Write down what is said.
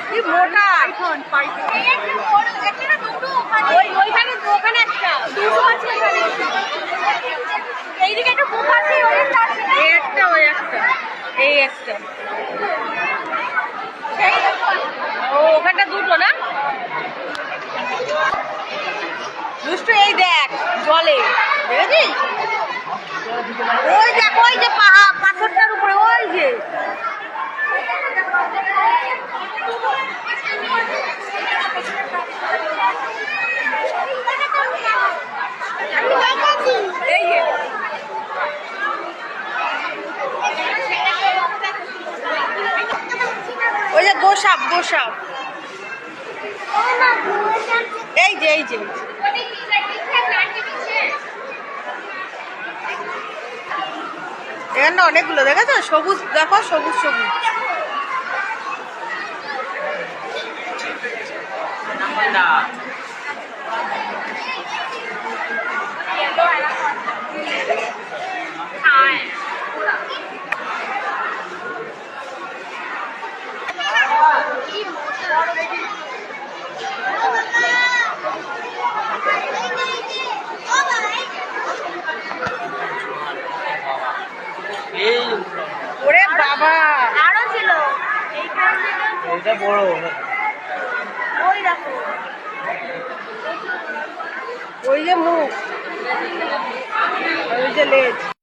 কি মোটা ওইখানে ওখানে একটা দুটো আছে এখানে এইদিকে একটা পোকা আছে ওই একটা ওই একটা এই একটা ও ওখানটা দুটো না দুটো এই দেখ জলে দেখেছিস ওই দেখ ওই যে পাথরটার উপরে ওই যে ওই যে গোসাপ গোসাপ এই যে এখানে অনেকগুলো দেখেছো সবুজ দেখো সবুজ সবুজ ওরে বাবা আরো ছিল এইটা বড় ওই দেখো ওই যে মুখ ওই যে লেজ